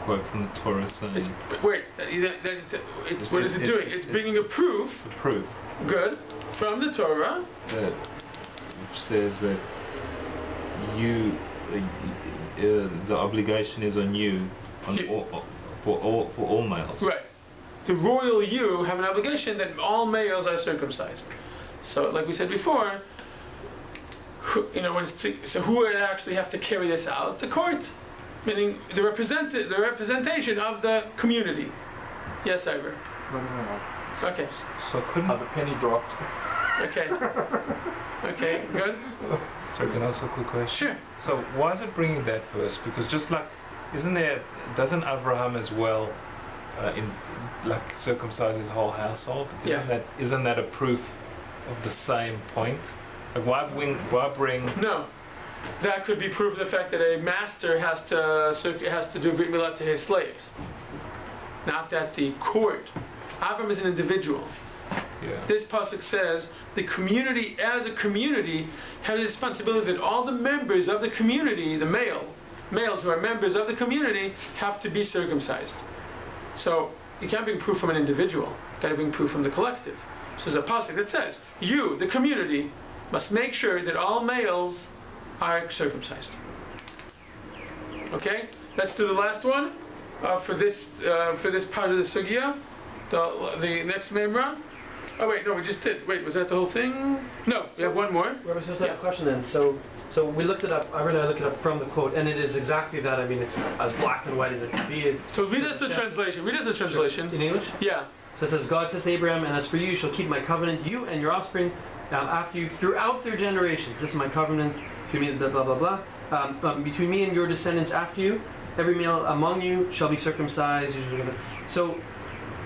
quote from the Torah saying... What is it doing? It's bringing a proof. It's a proof. Good. From the Torah. Which says that the obligation is on you, for all males. Right. The royal you have an obligation that all males are circumcised. So, like we said before, who would actually have to carry this out? The court, meaning the representation of the community. Yes, Ivor. No. Okay. So couldn't the penny dropped. Okay. Okay. Good. So can I ask a quick question? Sure. So why is it bringing that first? Because just like, doesn't Abraham as well circumcise his whole household? Isn't that a proof of the same point? Like why bring? No, that could be proof of the fact that a master has to do brit milah to his slaves, not that the court. Abraham is an individual. Yeah. This pasuk says the community, as a community, has a responsibility that all the members of the community, the males who are members of the community, have to be circumcised. So you can't bring proof from an individual. You got to bring proof from the collective. So there's a pasuk that says you, the community, must make sure that all males are circumcised. Okay, let's do the last one for this part of the sugya. The next memra. Oh wait, no, we just did. Wait, was that the whole thing? No, we have one more. Rabbi, just have a question then. So we looked it up. I looked it up from the quote, and it is exactly that. I mean, it's as black and white as it can be. So read us the translation. In English? Yeah. So it says, God says to Abraham, and as for you shall keep my covenant, you and your offspring after you throughout their generations. This is my covenant between me, blah, blah, blah, blah. Between me and your descendants after you, every male among you shall be circumcised. So,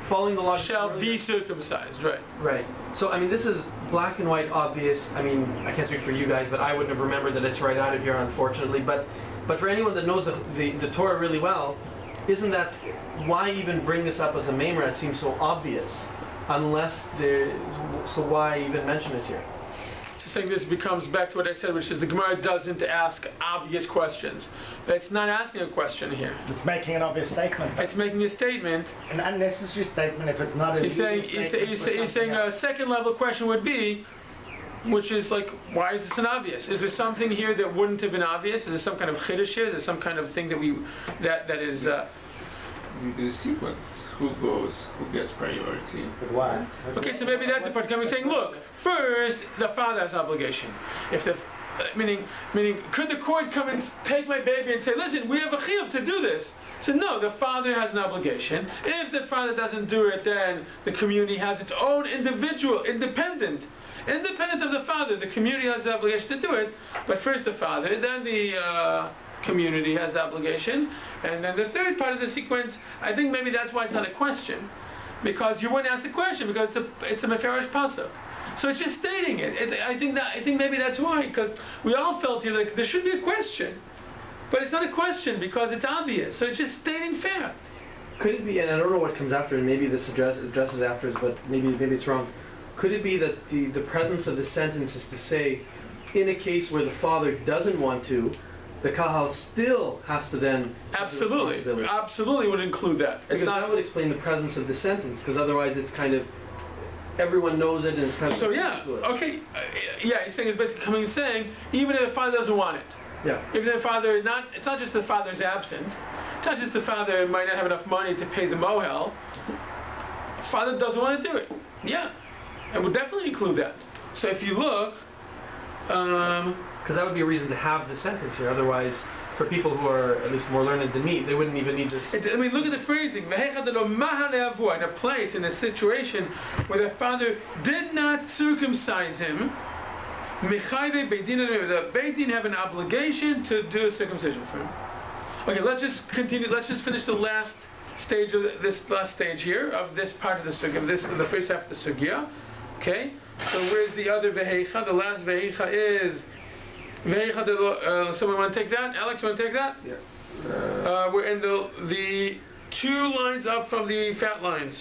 following the law shall be circumcised, right? Right. So, I mean, this is black and white, obvious. I mean, I can't speak for you guys, but I wouldn't have remembered that it's right out of here, unfortunately. But for anyone that knows the Torah really well, isn't that, why even bring this up as a maimer? It seems so obvious, unless so why even mention it here? I think this becomes back to what I said, which is the Gemara doesn't ask obvious questions. It's not asking a question here. It's making an obvious statement. It's making a statement. An unnecessary statement if it's not a He's saying a second level question would be, which is like, why is this an obvious? Is there something here that wouldn't have been obvious? Is there some kind of chiddush here? Is there some kind of thing that is... the sequence, who goes, who gets priority. But why? Okay, so maybe that's the part. Can we saying, look, first the father has obligation. If the meaning, could the court come and take my baby and say, listen, we have a chiyuv to do this? So no, the father has an obligation. If the father doesn't do it, then the community has its own individual, independent of the father. The community has the obligation to do it. But first the father, then the community has the obligation, and then the third part of the sequence, I think maybe that's why it's not a question, because you wouldn't ask the question because it's a mefarish pasuk, so it's just stating it. I think maybe that's why, because we all felt here like there should be a question, but it's not a question because it's obvious, so it's just stating fact. Could it be, and I don't know what comes after, and maybe this addresses after, but maybe it's wrong. Could it be that the presence of the sentence is to say, in a case where the father doesn't want to, the kahal still has to then absolutely would include that. Because that would explain the presence of the sentence, because otherwise it's kind of, everyone knows it and it's kind of... So he's saying it's basically saying, even if the father doesn't want it, even if the father is not, it's not just the father's absent, it's not just the father might not have enough money to pay the mohel, the father doesn't want to do it. It would definitely include that. So if you look, because that would be a reason to have the sentence here. Otherwise, for people who are at least more learned than me, they wouldn't even need this. I mean, look at the phrasing. In a place, in a situation where the father did not circumcise him, the Beit Din have an obligation to do a circumcision for him. Okay, let's just continue. Let's just finish the last stage of this last stage here of this part of the sugya. The first half of the sugya. Okay. So where's the other veheicha? The last veheicha is veheicha. Someone want to take that? Alex, want to take that? Yeah. We're in the 2 lines up from the fat lines.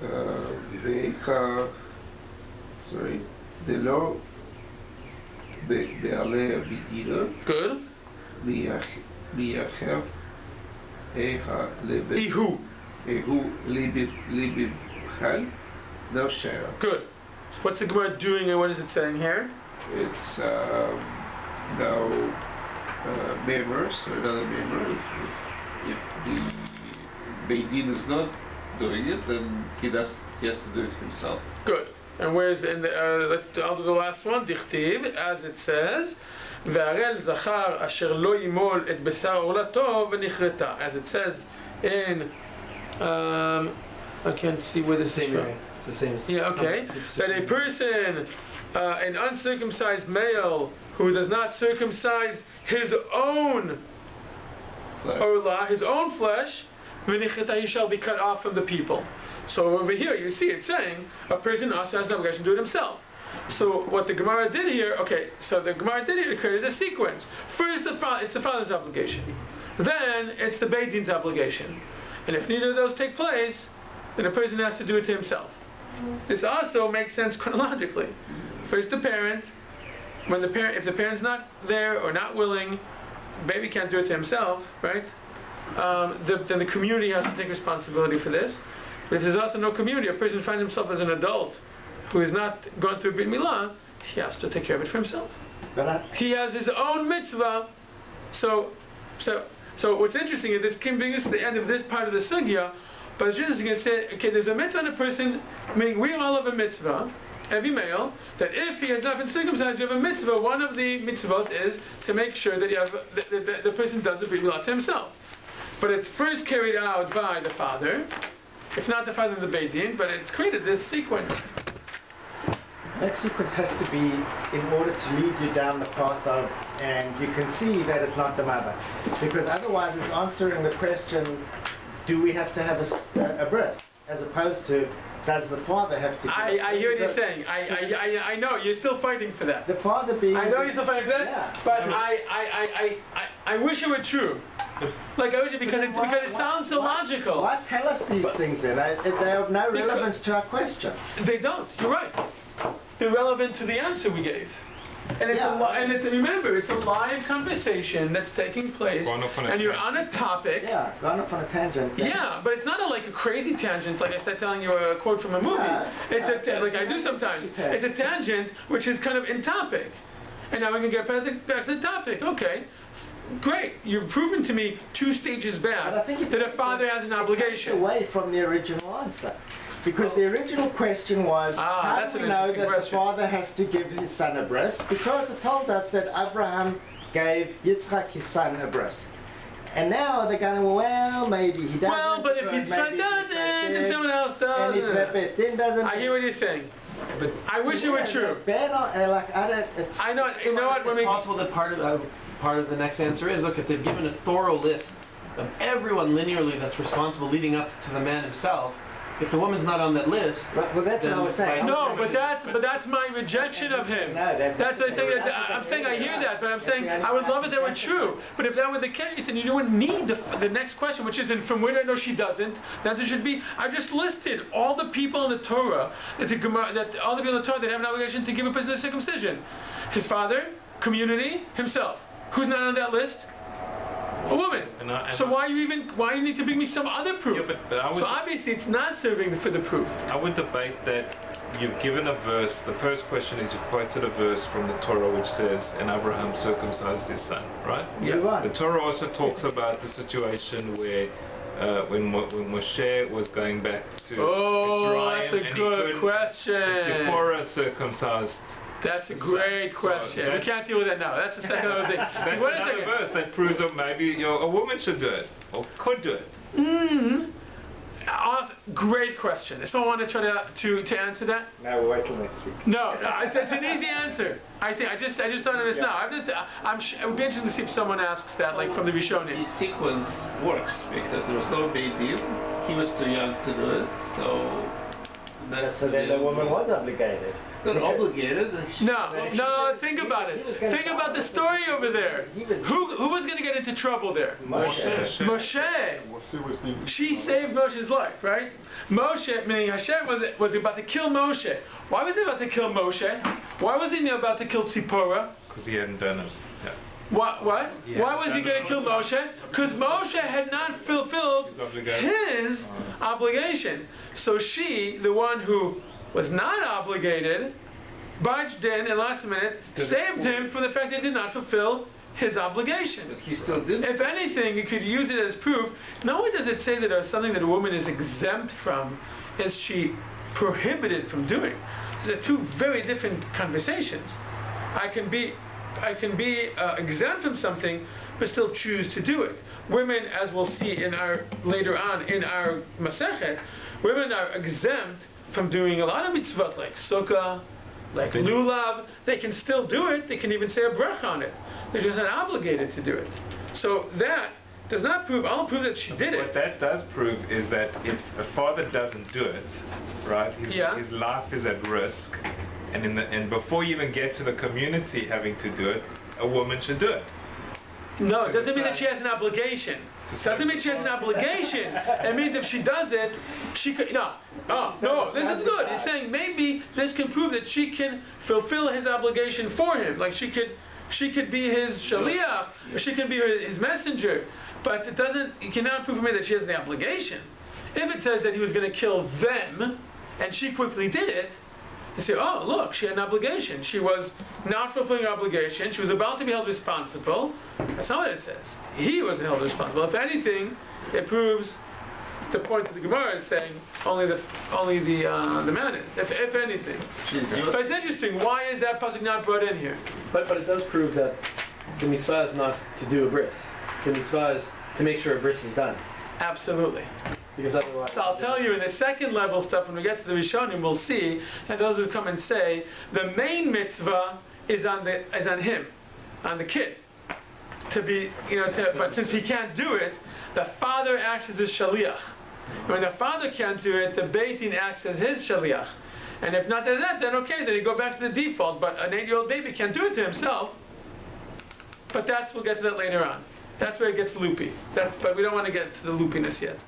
Veheicha. Sorry. The law. Be'aleh b'dira. Good. Li'achev. Eicha lebe. Ihu. Libe chal. No share. Good. So what's the Gemara doing and what is it saying here? It's now members or another member. If the Beit Din is not doing it, then he has to do it himself. Good. And where's in the I'll do the last one. Dichtiv, as it says, Ve'arel zachar asher lo yimol et besar olato v'nichreta. As it says in I can't see where this is from. The same. That a person, an uncircumcised male who does not circumcise his own his own flesh, he shall be cut off from the people. So over here you see it saying a person also has an obligation to do it himself. So what the Gemara did here, it created a sequence. First it's the father's obligation. Then it's the Beit Din's obligation. And if neither of those take place, then a person has to do it to himself. This also makes sense chronologically. First the parent. If the parent's not there or not willing, baby can't do it to himself, right? Then the community has to take responsibility for this. But if there's also no community, a person finds himself as an adult who is not going through Brit Milah, he has to take care of it for himself. He has his own mitzvah. So what's interesting is this can bring us to the end of this part of the sugya. But it's interesting to say, okay, there's a mitzvah on a person, meaning we all have a mitzvah, every male, that if he has not been circumcised, you have a mitzvah. One of the mitzvot is to make sure that you have the person does the Brit Milah to himself. But it's first carried out by the father, It's not the father of the Beit Din, but it's created this sequence. That sequence has to be in order to lead you down the path of, and you can see that it's not the mother. Because otherwise it's answering the question, do we have to have a bris? As opposed to, does the father have to... I hear what you're saying. I know, you're still fighting for that. The father being... I know you're still fighting for that, yeah. but I wish it were true. Like, I wish it, because it sounds so logical. Why tell us these things then? They have no relevance to our question. They don't, you're right. They're relevant to the answer we gave. And it's remember, it's a live conversation that's taking place, and you're on a topic. Yeah, gone off on a tangent. Yeah, but it's not like a crazy tangent, like I start telling you a quote from a movie. Like I do sometimes. It's a tangent which is kind of in topic. And now we can get back to the topic. Okay, great. You've proven to me 2 stages back that a father has an obligation. Away from the original answer. Because the original question was, how do we know that the father has to give his son a bris? Because it told us that Abraham gave Yitzchak his son a bris. And now they're going, well, maybe he doesn't. Well, but if Yitzchak doesn't, and someone else does. And if Beit Din doesn't. I hear what you're saying. But I wish it were true. I know. You know what? It's possible that part of the next answer is, look, if they've given a thorough list of everyone linearly that's responsible leading up to the man himself, if the woman's not on that list, well, that's what I was saying. No, but that's my rejection of him. No, that's what I'm saying. I'm saying I hear that, but I'm saying I would love it if that were true. But if that were the case, and you wouldn't need the next question, which is, from where do I know she doesn't? The answer should be, I just listed all the people in the Torah that all the people in the Torah that have an obligation to give a person a circumcision. His father, community, himself. Who's not on that list? A woman. So why you need to bring me some other proof? Yeah, but so obviously it's not serving for the proof. I would debate that you've given a verse. The first question is you quoted a verse from the Torah which says, and Abraham circumcised his son, right? Yeah. The Torah also talks about the situation where when Moshe was going back to Mitzrayim, that's a good question. Zipporah circumcised. That's a great question. We can't deal with that now. That's the second other thing. That's another verse that proves that maybe a woman should do it, or could do it. Great question. Does someone want to try to answer that? No, we'll wait till next week. No, it's an easy answer. I just thought of this now. It would be interesting to see if someone asks that, like from the Rishonim. The sequence works because there was no Beit Din. He was too young to do it, so. So then the woman was obligated. Not obligated. No. Think about it. Think about the story over there. Who was going to get into trouble there? Moshe. She saved Moshe's life, right? Moshe, meaning Hashem, was about to kill Moshe. Why was he about to kill Moshe? Why was he about to kill Tzipporah? Because he hadn't done it. Yeah. What? Why was he going to kill Moshe? Because Moshe had not fulfilled his obligation. So she, the one who was not obligated, barged in and last minute saved him from the fact that he did not fulfill his obligation. But he still did. If anything, you could use it as proof. Not only does it say that there's something that a woman is exempt from, is she prohibited from doing. These are 2 very different conversations. I can be exempt from something, but still choose to do it. Women, as we'll see later on in our Masechet, women are exempt from doing a lot of mitzvot like sukkah, like lulav. They can still do it. They can even say a bracha on it. They're just not obligated to do it. So that does not prove. I'll prove that she did it. What that does prove is that if a father doesn't do it, right, his life is at risk, and before you even get to the community having to do it, a woman should do it. No, it doesn't mean that she has an obligation. It doesn't mean she has an obligation. It means if she does it, she could. No, this is good. He's saying maybe this can prove that she can fulfill his obligation for him. Like she could be his shaliach, or she can be his messenger. But it cannot prove for me that she has the obligation. If it says that he was going to kill them, and she quickly did it, you say, oh, look, she had an obligation. She was not fulfilling her obligation. She was about to be held responsible. That's not what it says. He was held responsible. If anything, it proves the point that the Gemara is saying only the man is. If anything. But it's interesting. Why is that pasuk not brought in here? But it does prove that the mitzvah is not to do a bris. The mitzvah is to make sure a bris is done. Absolutely. Because otherwise. So I'll tell you in the second level stuff, when we get to the Rishonim, we'll see, and those who come and say, the main mitzvah is on him, on the kid. To be, but since he can't do it, the father acts as his shaliach. When the father can't do it, the Beit Din acts as his shaliach. And if not that, then okay, then you go back to the default. But an 8-year-old baby can't do it to himself. But we'll get to that later on. That's where it gets loopy. But we don't want to get to the loopiness yet.